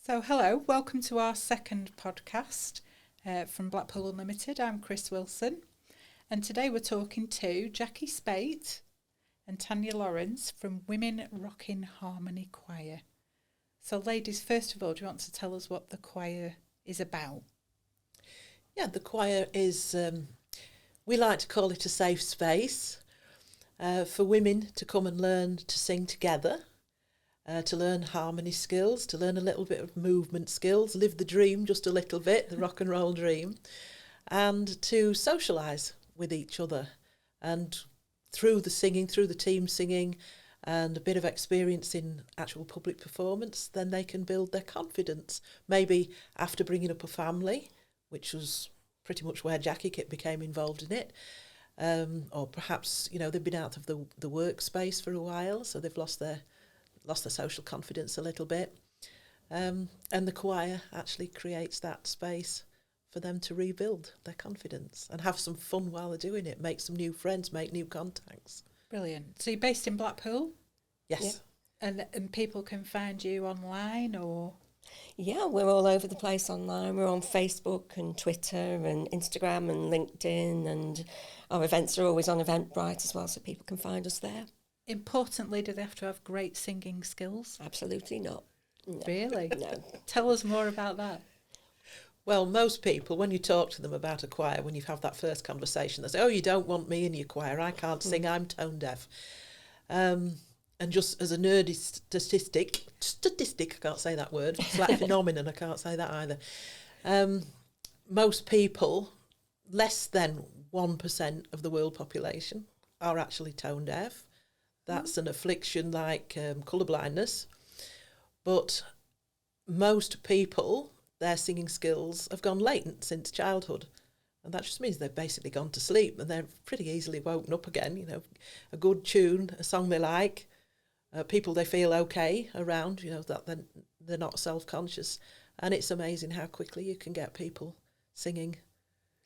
So, hello, welcome to our second podcast from Blackpool Unlimited. I'm Kriss Wilson, and today we're talking to Jackie Spate and Tanya Lawrence from Women Rockin Harmony Choir. So, ladies, first of all, do you want to tell us what the choir is about? Yeah, the choir is, we like to call it a safe space for women to come and learn to sing together. To learn harmony skills, to learn a little bit of movement skills, live the dream just a little bit, the rock and roll dream, and to socialise with each other. And through the singing, through the team singing, and a bit of experience in actual public performance, then they can build their confidence. Maybe after bringing up a family, which was pretty much where Jackie became involved in it, or perhaps, they've been out of the workspace for a while, so they've lost their social confidence a little bit. And the choir actually creates that space for them to rebuild their confidence and have some fun while they're doing it, make some new friends, make new contacts. Brilliant. So you're based in Blackpool? Yes. Yeah. And people can find you online or? Yeah, we're all over the place online. We're on Facebook and Twitter and Instagram and LinkedIn, and our events are always on Eventbrite as well, so people can find us there. Importantly, do they have to have great singing skills? Absolutely not. No. Really? No. Tell us more about that. Well, most people, when you talk to them about a choir, when you have that first conversation, they say, oh, you don't want me in your choir. I can't sing. I'm tone deaf. And just as a nerdy statistic, I can't say that word. It's like phenomenon. I can't say that either. Most people, less than 1% of the world population, are actually tone deaf. That's an affliction like colour blindness. But most people, their singing skills have gone latent since childhood. And that just means they've basically gone to sleep and they're pretty easily woken up again. A good tune, a song they like, people they feel okay around, that they're not self-conscious. And it's amazing how quickly you can get people singing.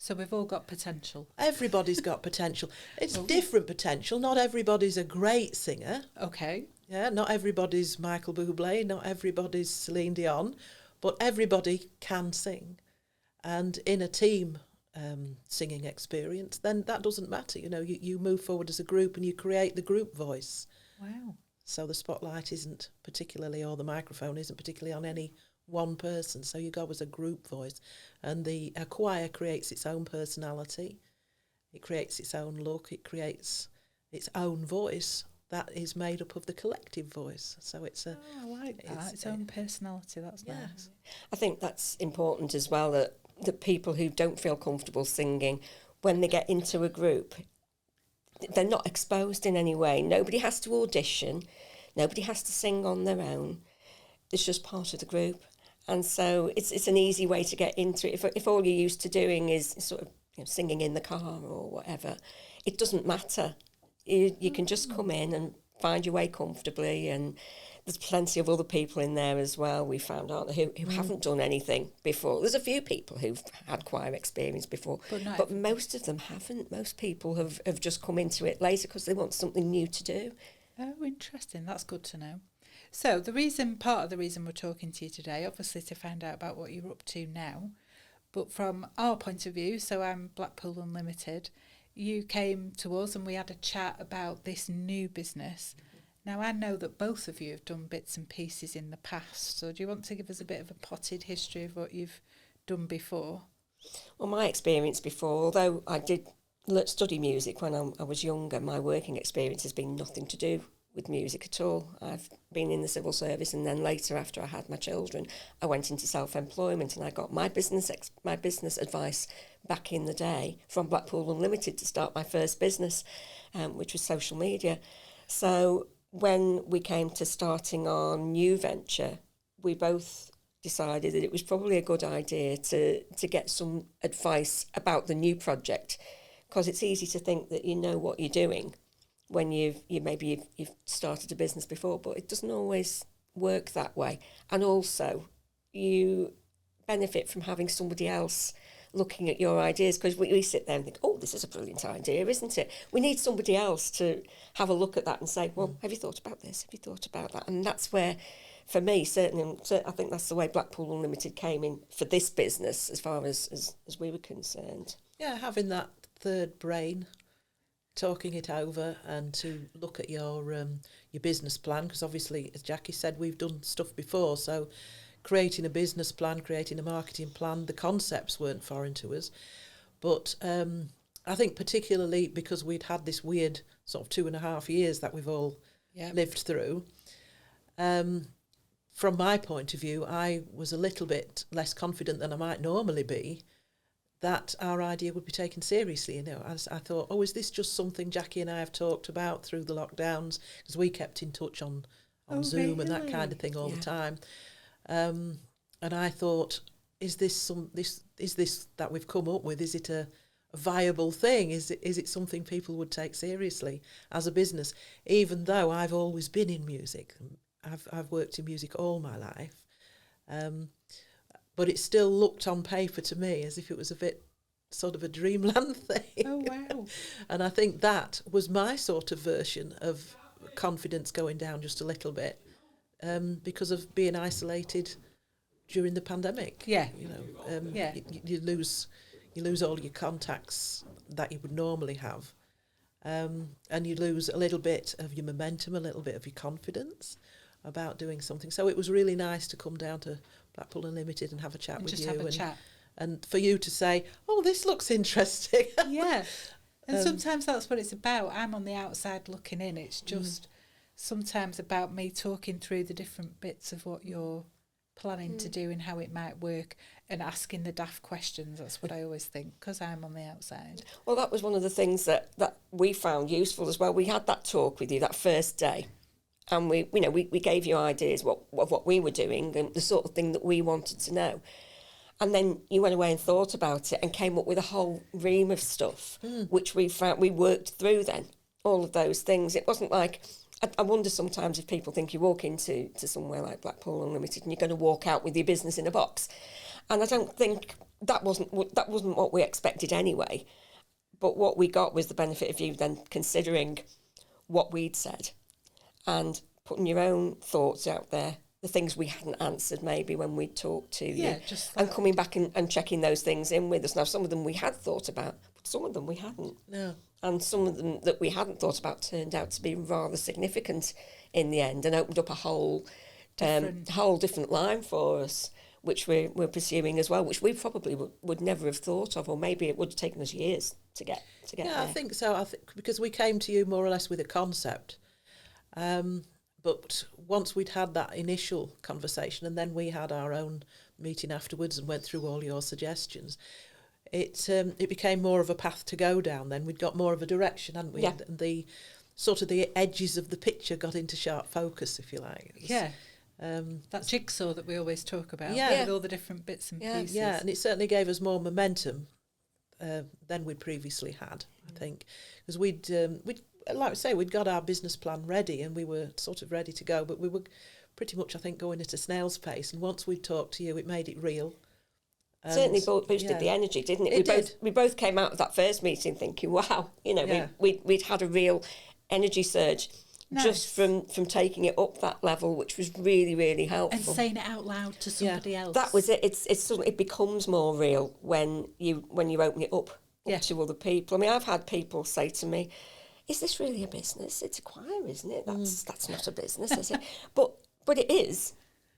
So we've all got potential. Everybody's got potential. It's different potential. Not everybody's a great singer. Okay. Yeah, not everybody's Michael Bublé, not everybody's Celine Dion, but everybody can sing. And in a team singing experience, then that doesn't matter. You move forward as a group and you create the group voice. Wow. So the spotlight isn't particularly, or the microphone isn't particularly on any one person, so you go as a group voice, and a choir creates its own personality, it creates its own look, it creates its own voice that is made up of the collective voice. So it's I like that. Its own personality. That's nice. I think that's important as well, that people who don't feel comfortable singing, when they get into a group, they're not exposed in any way. Nobody has to audition, nobody has to sing on their own. It's just part of the group. And so it's an easy way to get into it. If all you're used to doing is sort of singing in the car or whatever, it doesn't matter. You can just come in and find your way comfortably, and there's plenty of other people in there as well, we found out, who haven't done anything before. There's a few people who've had choir experience before, but most of them haven't. Most people have just come into it later because they want something new to do. Oh, interesting. That's good to know. So part of the reason we're talking to you today, obviously to find out about what you're up to now, but from our point of view, so I'm Blackpool Unlimited, you came to us and we had a chat about this new business. Now, I know that both of you have done bits and pieces in the past, so do you want to give us a bit of a potted history of what you've done before? Well, my experience before, although I did study music when I was younger, my working experience has been nothing to do with music at all. I've been in the civil service, and then later, after I had my children, I went into self-employment, and I got my business advice back in the day from Blackpool Unlimited to start my first business, which was social media. So when we came to starting our new venture, we both decided that it was probably a good idea to get some advice about the new project, because it's easy to think that you know what you're doing when you've started a business before, but it doesn't always work that way. And also, you benefit from having somebody else looking at your ideas, because we sit there and think, oh, this is a brilliant idea, isn't it? We need somebody else to have a look at that and say, well, have you thought about this? Have you thought about that? And that's where for me, certainly, I think that's the way Blackpool Unlimited came in for this business, as far as we were concerned. Yeah, having that third brain, talking it over, and to look at your business plan, because obviously, as Jackie said, we've done stuff before, so creating a business plan, creating a marketing plan, the concepts weren't foreign to us. But I think particularly because we'd had this weird sort of 2.5 years that we've all lived through, from my point of view, I was a little bit less confident than I might normally be that our idea would be taken seriously. You know, as I thought, is this just something Jackie and I have talked about through the lockdowns? Because we kept in touch on Zoom and that kind of thing all the time. And I thought, is this that we've come up with? Is it a viable thing? Is it something people would take seriously as a business? Even though I've always been in music, I've worked in music all my life, but it still looked on paper to me as if it was a bit sort of a dreamland thing. Oh wow! And I think that was my sort of version of confidence going down just a little bit, because of being isolated during the pandemic. Yeah, you know, you lose all your contacts that you would normally have, and you lose a little bit of your momentum, a little bit of your confidence about doing something. So it was really nice to come down to Blackpool Unlimited and have a chat with you, and for you to say, this looks interesting. Yeah, and sometimes that's what it's about. I'm on the outside looking in. It's just sometimes about me talking through the different bits of what you're planning to do and how it might work, and asking the daft questions. That's what I always think, because I'm on the outside. Well, that was one of the things that we found useful as well. We had that talk with you that first day, and we gave you ideas of what we were doing and the sort of thing that we wanted to know. And then you went away and thought about it and came up with a whole ream of stuff, which we found we worked through then, all of those things. It wasn't like, I wonder sometimes if people think you walk into somewhere like Blackpool Unlimited and you're going to walk out with your business in a box. And I don't think that wasn't what we expected anyway. But what we got was the benefit of you then considering what we'd said and putting your own thoughts out there, the things we hadn't answered maybe when we talked to you, and coming back and checking those things in with us. Now, some of them we had thought about, but some of them we hadn't. No. And some of them that we hadn't thought about turned out to be rather significant in the end and opened up a whole different line for us, which we're pursuing as well, which we probably would never have thought of, or maybe it would have taken us years to get there. I think so. I think because we came to you more or less with a concept, but once we'd had that initial conversation and then we had our own meeting afterwards and went through all your suggestions, it became more of a path to go down. Then we'd got more of a direction, hadn't we? Yeah. And the sort of the edges of the picture got into sharp focus, if you like. That jigsaw that we always talk about, with all the different bits and pieces. Yeah, and it certainly gave us more momentum than we'd previously had, I think, because we'd like I say, we'd got our business plan ready and we were sort of ready to go, but we were pretty much, I think, going at a snail's pace. And once we talked to you, it made it real. Certainly boosted the energy, didn't it? We both came out of that first meeting thinking, wow, we'd had a real energy surge. Nice. Just from taking it up that level, which was really, really helpful. And saying it out loud to somebody else. That was it. It becomes more real when you open it up to other people. I mean, I've had people say to me, "Is this really a business? It's a choir, isn't it? That's not a business, is it?" But it is.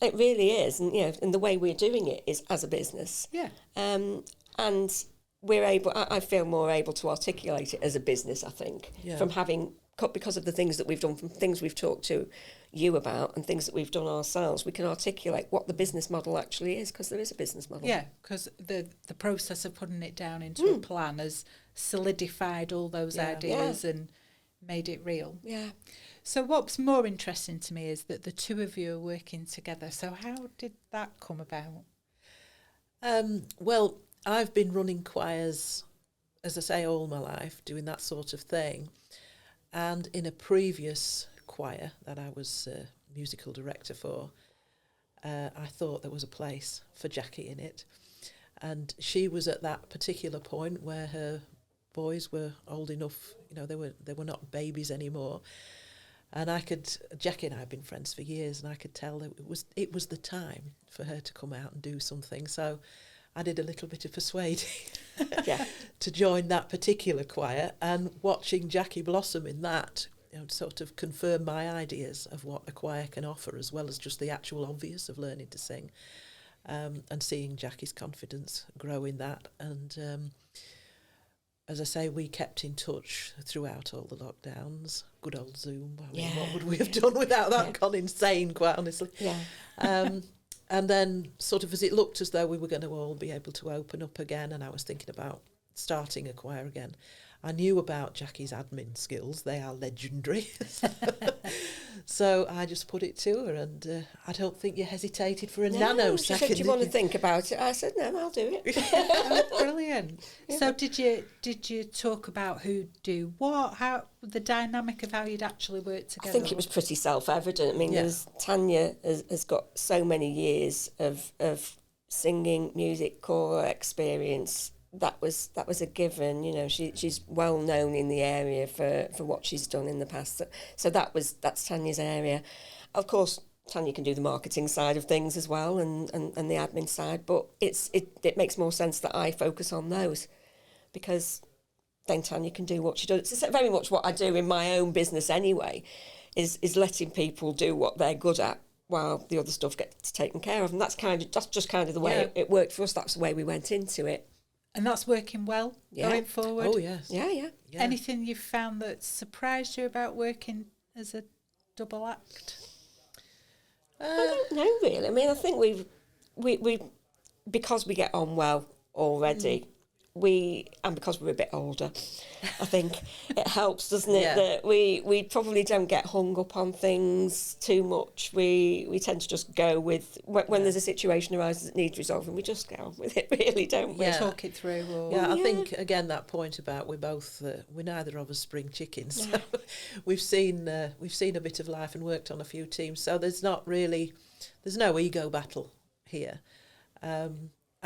It really is, and and the way we're doing it is as a business. Yeah. And we're able. I feel more able to articulate it as a business. I think from having. Because of the things that we've done, from things we've talked to you about and things that we've done ourselves, we can articulate what the business model actually is, because there is a business model. Yeah, because the process of putting it down into a plan has solidified all those ideas and made it real. Yeah. So what's more interesting to me is that the two of you are working together. So how did that come about? Well, I've been running choirs, as I say, all my life, doing that sort of thing. And in a previous choir that I was musical director for, I thought there was a place for Jackie in it. And she was at that particular point where her boys were old enough, they were not babies anymore. And Jackie and I have been friends for years, and I could tell that it was the time for her to come out and do something. So I did a little bit of persuading to join that particular choir, and watching Jackie blossom in that, sort of confirm my ideas of what a choir can offer, as well as just the actual obvious of learning to sing, and seeing Jackie's confidence grow in that. And as I say, we kept in touch throughout all the lockdowns. Good old Zoom. I mean, what would we have done without that? Gone insane, quite honestly. And then sort of as it looked as though we were going to all be able to open up again, and I was thinking about starting a choir again, I knew about Jackie's admin skills. They are legendary. So I just put it to her, and I don't think you hesitated for a nanosecond. She said, do you want to think about it? I said, no, I'll do it. Oh, brilliant. Yeah. So did you talk about who'd do what, how the dynamic of how you'd actually work together? I think it was pretty self-evident. I mean, Tanya has got so many years of singing, music, choral experience. That was a given. She's well known in the area for what she's done in the past. So that's Tanya's area. Of course, Tanya can do the marketing side of things as well, and the admin side. But it makes more sense that I focus on those, because then Tanya can do what she does. It's very much what I do in my own business anyway, is letting people do what they're good at while the other stuff gets taken care of. And that's just kind of the way it worked for us. That's the way we went into it. And that's working well going forward? Oh, yes. Yeah. Anything you've found that surprised you about working as a double act? I don't know, really. I mean, I think we because we get on well already, and because we're a bit older, I think it helps, doesn't it, that we probably don't get hung up on things too much. We tend to just go with, when there's a situation arises that needs resolving, we just go on with it, really, don't we? Talk it through. I think, again, that point about we're neither of us spring chickens. So we've seen a bit of life and worked on a few teams, so there's no ego battle here.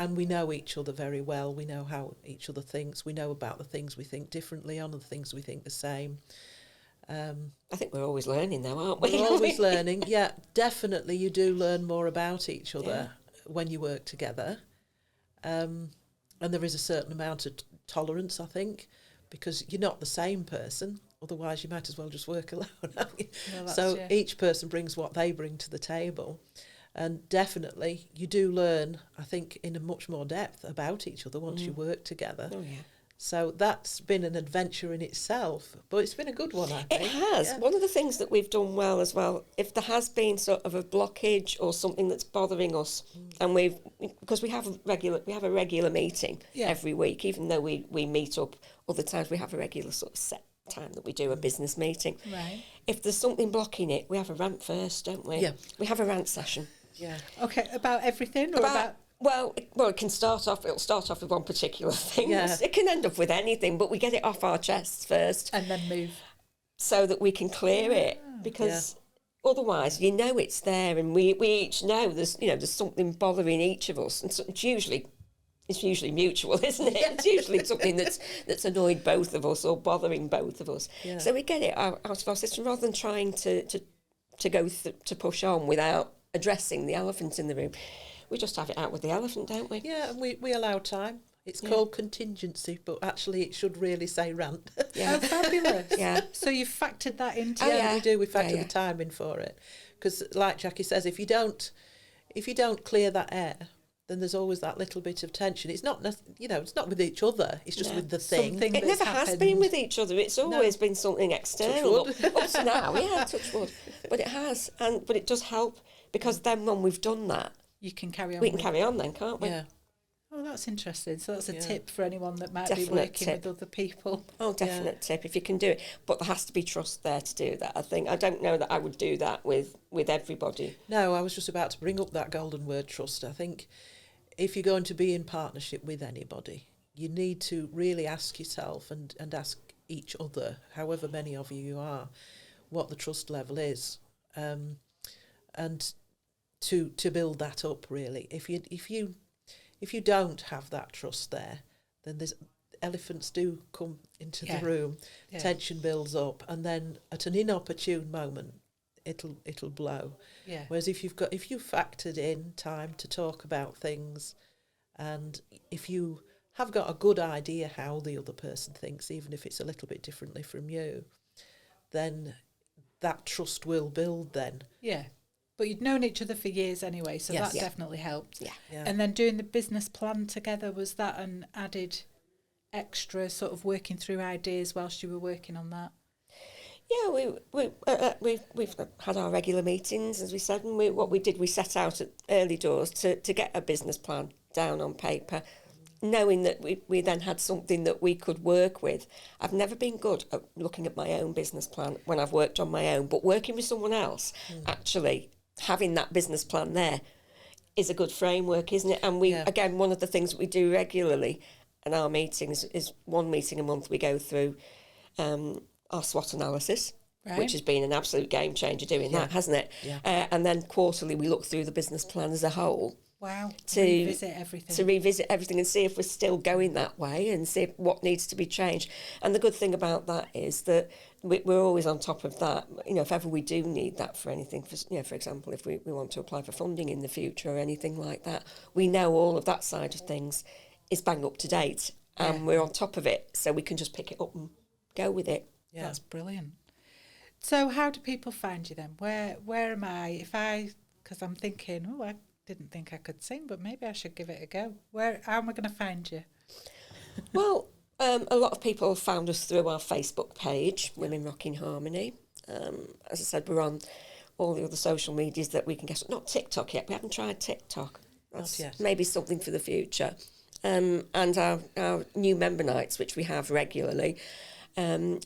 And we know each other very well. We know how each other thinks. We know about the things we think differently on and the things we think the same. I think we're always learning, though, aren't we? We're always learning. Yeah, definitely you do learn more about each other when you work together. And there is a certain amount of tolerance, I think, because you're not the same person. Otherwise, you might as well just work alone. So each person brings what they bring to the table. And definitely, you do learn, I think, in a much more depth about each other once you work together. Oh, yeah. So that's been an adventure in itself, but it's been a good one, I think. It has. Yeah. One of the things that we've done well as well, if there has been sort of a blockage or something that's bothering us, and because we have a regular meeting every week, even though we meet up other times, we have a regular sort of set time that we do a business meeting. Right. If there's something blocking it, we have a rant first, don't we? Yeah. We have a rant session. Yeah. Okay, about everything or about... Well, it'll start off with one particular thing. Yeah. It can end up with anything, but we get it off our chests first. And then move. So that we can clear it, because otherwise, it's there, and we each know there's something bothering each of us, and so it's usually mutual, isn't it? It's usually something that's annoyed both of us or bothering both of us. Yeah. So we get it out of our system rather than trying to push on without addressing the elephant in the room. We just have it out with the elephant, don't we? Yeah, and we allow time. It's called contingency, but actually it should really say rant. Yeah. Oh, fabulous. Yeah. So you've factored that into it? Yeah, we do. We factor the time in for it. Because like Jackie says, if you don't clear that air, then there's always that little bit of tension. It's not, it's not with each other. It's just with the thing. It never has been with each other. It's always been something external. Up to now, touch wood. But it has, but it does help, because then when we've done that, you can carry on. We can carry on then, can't we? Yeah. Oh, that's interesting. So that's a tip for anyone that might be Definite working tip. with other people. Oh, definite tip, if you can do it. But there has to be trust there to do that, I think. I don't know that I would do that with everybody. No, I was just about to bring up that golden word, trust. I think if you're going to be in partnership with anybody, you need to really ask yourself and ask each other, however many of you are, what the trust level is, and to build that up, really. If you don't have that trust there, then elephants do come into Yeah. the room, Yeah. tension builds up, and then at an inopportune moment, it'll blow. Yeah. Whereas if you factored in time to talk about things, and if you have got a good idea how the other person thinks, even if it's a little bit differently from you, then that trust will build then. Yeah. But you'd known each other for years anyway, so Yes. that definitely helped. Yeah. Yeah. And then doing the business plan together, was that an added extra sort of working through ideas whilst you were working on that? Yeah, we've had our regular meetings, as we said, and what we did, we set out at early doors to get a business plan down on paper, knowing that we then had something that we could work with. I've never been good at looking at my own business plan when I've worked on my own, but working with someone else, actually having that business plan there is a good framework, isn't it? And again, one of the things that we do regularly in our meetings is one meeting a month we go through our SWOT analysis, Right. which has been an absolute game changer doing that, hasn't it? Yeah. And then quarterly we look through the business plan as a whole. Wow. To revisit everything. To revisit everything and see if we're still going that way and see what needs to be changed. And the good thing about that is that we're always on top of that. You know, if ever we do need that for anything, for example, if we want to apply for funding in the future or anything like that, we know all of that side of things is bang up to date and we're on top of it, so we can just pick it up and go with it. Yeah. That's brilliant. So how do people find you then? Where am I? Because I'm thinking, I didn't think I could sing, but maybe I should give it a go. How am I going to find you? Well, a lot of people have found us through our Facebook page, Women Rockin Harmony. As I said, we're on all the other social medias that we can get. Not TikTok yet. We haven't tried TikTok. That's yet. maybe something for the future. And our new member nights, which we have regularly,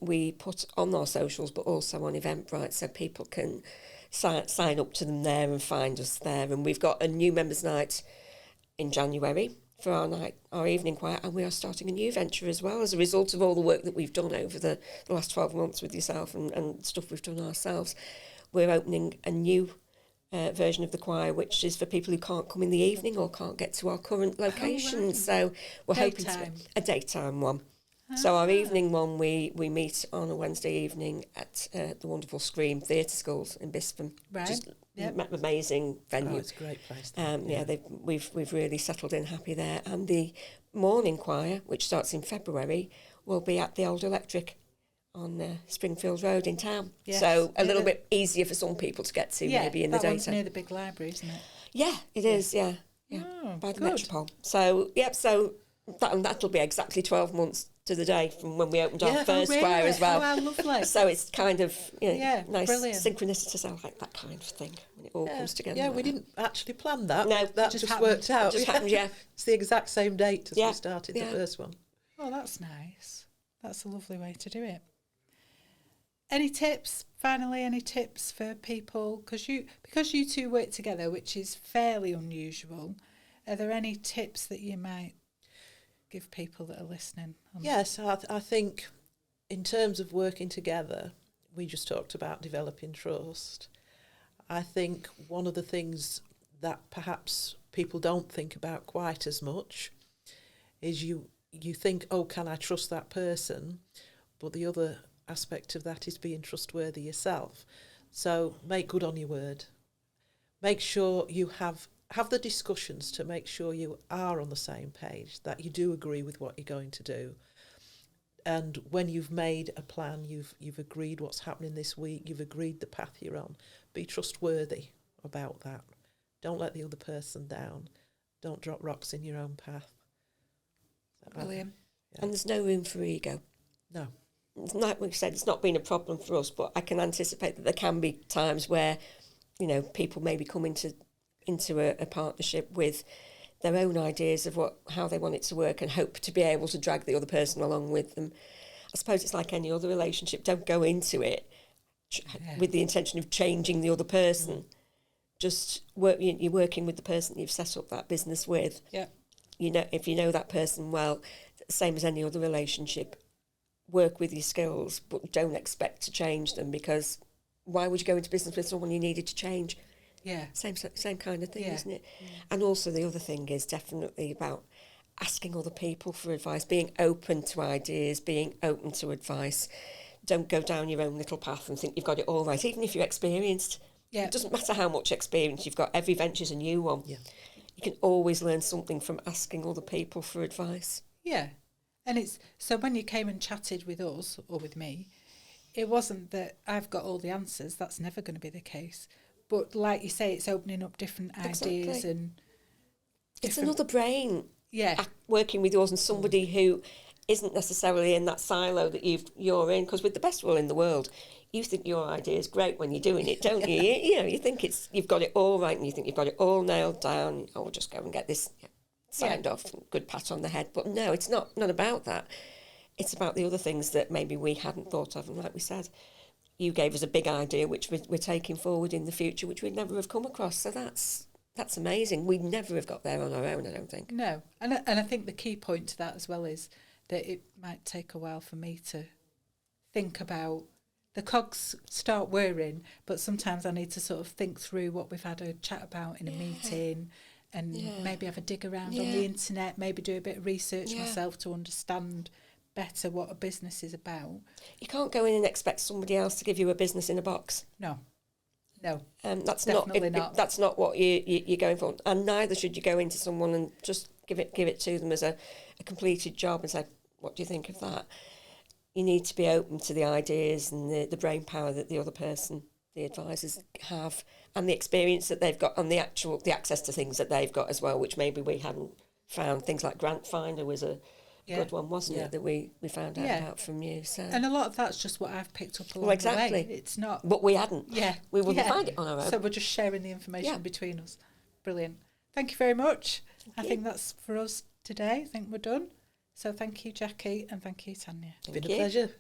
we put on our socials, but also on Eventbrite, so people can sign up to them there and find us there. And we've got a new members night in January for our evening choir, and we are starting a new venture as well as a result of all the work that we've done over the last 12 months with yourself and stuff we've done ourselves. We're opening a new version of the choir, which is for people who can't come in the evening or can't get to our current location. right. So we're hoping Daytime. a daytime one. So our evening one, we meet on a Wednesday evening at the wonderful Scream Theatre Schools in Bisping. Right. Just Yep. amazing venue. Oh, it's a great place. We've really settled in happy there. And the morning choir, which starts in February, will be at the Old Electric on Springfield Road in town. Yes. So a little bit easier for some people to get to maybe in the that one's daytime. near the big library, isn't it? Yeah, it is, yeah. Oh, By the good. Metropole. So, that'll be exactly 12 months to the day from when we opened our Yeah. first Really? choir as well. Oh, how lovely. So it's kind of nice brilliant. synchronicities. I like that kind of thing when it all comes together. Yeah, like we that. didn't actually plan that. No, that just just happened. worked out. It just happened, yeah. It's the exact same date as Yeah, we started yeah. the first one. Oh, that's nice. That's a lovely way to do it. Any tips? Finally, any tips for people? Because you two work together, which is fairly unusual. Are there any tips that you might give people that are listening? Yes, I think in terms of working together, we just talked about developing trust. I think one of the things that perhaps people don't think about quite as much is you think, oh, can I trust that person? But the other aspect of that is being trustworthy yourself. So make good on your word. Make sure you have the discussions to make sure you are on the same page, that you do agree with what you're going to do. And when you've made a plan, you've agreed what's happening this week, you've agreed the path you're on, be trustworthy about that. Don't let the other person down. Don't drop rocks in your own path. Brilliant. Yeah. And there's no room for ego. No. Like we said, it's not been a problem for us, but I can anticipate that there can be times where, people maybe come into a partnership with their own ideas of how they want it to work and hope to be able to drag the other person along with them. I suppose it's like any other relationship. Don't go into it with the intention of changing the other person. Just you're working with the person you've set up that business with. Yeah. If you know that person well, same as any other relationship, work with your skills, but don't expect to change them, because why would you go into business with someone you needed to change? Yeah. Same kind of thing, Yeah. isn't it? And also the other thing is definitely about asking other people for advice, being open to ideas, being open to advice. Don't go down your own little path and think you've got it all right, even if you're experienced. Yeah. It doesn't matter how much experience you've got, every venture's a new one. Yeah. You can always learn something from asking other people for advice. Yeah. And it's so when you came and chatted with us or with me, it wasn't that I've got all the answers. That's never going to be the case. But like you say, it's opening up different ideas and it's another brain working with yours and somebody who isn't necessarily in that silo that you're in. Because with the best will in the world, you think your idea is great when you're doing it, don't you? You think you've got it all right and you think you've got it all nailed down. Oh, we'll just go and get this signed off, good pat on the head. But no, it's not about that. It's about the other things that maybe we hadn't thought of. And like we said, you gave us a big idea which we're taking forward in the future, which we'd never have come across. So that's amazing. We'd never have got there on our own, I don't think. No. And I think the key point to that as well is that it might take a while for me to think about the cogs start whirring, but sometimes I need to sort of think through what we've had a chat about in a meeting and maybe have a dig around on the internet, maybe do a bit of research myself to understand better what a business is about. You can't go in and expect somebody else to give you a business in a box. No. That's definitely not that's not what you're going for, and neither should you go into someone and just give it to them as a completed job and say, what do you think of that? You need to be open to the ideas and the brain power that the other person, the advisors, have, and the experience that they've got, and the access to things that they've got as well, which maybe we hadn't found. Things like Grant Finder was a good one, wasn't it, that we found out about from you. So. And a lot of that's just what I've picked up along the way. It's not... But we hadn't. Yeah. We wouldn't find it on our own. So we're just sharing the information between us. Brilliant. Thank you very much. I think that's for us today. I think we're done. So thank you, Jackie, and thank you, Tanya. It's been a pleasure.